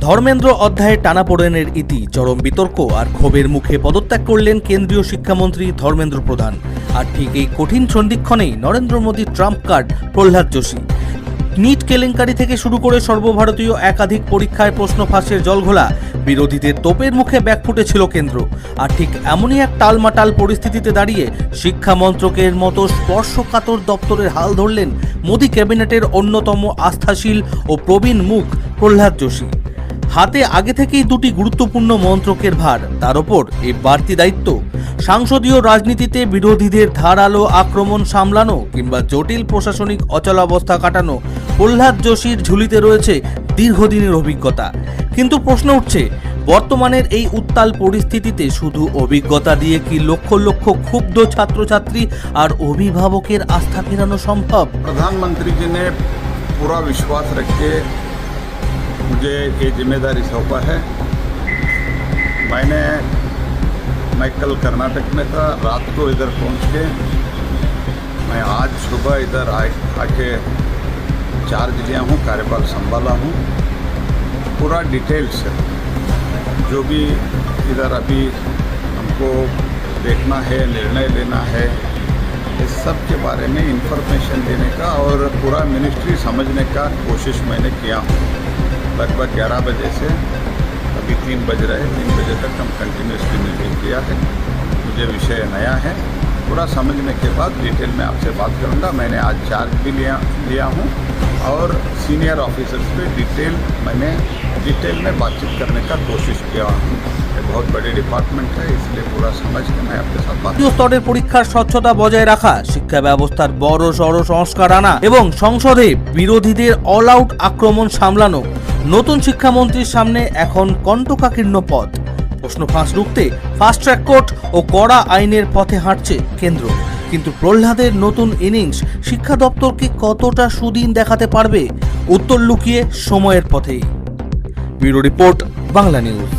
ধর্মেন্দ্র অধ্যায়ে টানাপোড়েনের ইতি, চরম বিতর্ক আর ক্ষোভের মুখে পদত্যাগ করলেন কেন্দ্রীয় শিক্ষামন্ত্রী ধর্মেন্দ্র প্রধান। আর ঠিক এই কঠিন সন্ধিক্ষণেই নরেন্দ্র মোদীর trump card Prahlad Joshi. NEET কেলেঙ্কারি থেকে শুরু করে সর্বভারতীয় একাধিক পরীক্ষায় প্রশ্ন ফাঁসের জলঘোলা, বিরোধীদের তোপের মুখে ব্যাকফুটে ছিল কেন্দ্র। আর ঠিক এমনই এক টালমাটাল পরিস্থিতিতে দাঁড়িয়ে শিক্ষা মন্ত্রকের মতো স্পর্শকাতর দপ্তরের হাল ধরলেন মোদী ক্যাবিনেটের অন্যতম আস্থাশীল ও প্রবীণ মুখ প্রহ্লাদ যোশী। হাতে আগে থেকেই দুটি গুরুত্বপূর্ণ মন্ত্রকের ভার, তার ওপর এই বাড়তি দায়িত্ব। সংসদীয় রাজনীতিতে বিরোধীদের ধারালো আক্রমণ সামলানো কিংবা জটিল প্রশাসনিক অচলাবস্থা কাটানো প্রহ্লাদ যোশীর ঝুলিতে রয়েছে দীর্ঘদিনের অভিজ্ঞতা। কিন্তু প্রশ্ন উঠছে, বর্তমানের এই উত্তাল পরিস্থিতিতে শুধু অভিজ্ঞতা দিয়ে কি লক্ষ লক্ষ ক্ষুব্ধ ছাত্রছাত্রী আর অভিভাবকের আস্থা ফেরানো সম্ভব? प्रधानमंत्री जी ने पूरा विश्वास रख के मुझे ये जिम्मेदारी सौंपा है। मैं कल कर्नाटक में था, रात को इधर पहुंच के मैं आज सुबह इधर आके चार्ज लिया हूँ, कार्यभार संभाला हूँ। पूरा डिटेल से जो भी इधर अभी हमको देखना है, निर्णय लेना है, इस सब के बारे में इंफॉर्मेशन देने का और पूरा मिनिस्ट्री समझने का कोशिश मैंने किया हूँ। लगभग 11 बजे से अभी 3 बज रहे, 3 बजे तक हम कंटिन्यूसली मीटिंग किया है। मुझे विषय नया है, पूरा समझने के बाद डिटेल में आपसे बात करूँगा। मैंने आज चार्ज भी लिया हूँ और सीनियर ऑफिसर्स पे डिटेल में बातचीत करने का कोशिश किया हूँ। बहुत बड़ी डिपार्टमेंट है, इसलिए पूरा समझ के मैं आपके साथ बात। স্তরের পরীক্ষার স্বচ্ছতা বজায় রাখা, শিক্ষা ব্যবস্থার বড় সড় সংস্কার আনা এবং সংসদে বিরোধীদের অল আউট আক্রমণ সামলানো নতুন শিক্ষামন্ত্রীর সামনে এখন কণ্টকাকীর্ণ পথ। প্রশ্ন ফাঁস রুখতে ফাস্ট ট্র্যাক কোর্ট ও কড়া আইনের পথে হাঁটছে কেন্দ্র। কিন্তু প্রহ্লাদের নতুন ইনিংস শিক্ষা দপ্তরকে কতটা সুদিন দেখাতে পারবে? উত্তর লুকিয়ে সময়ের পথেই। Bureau report, Bangla news.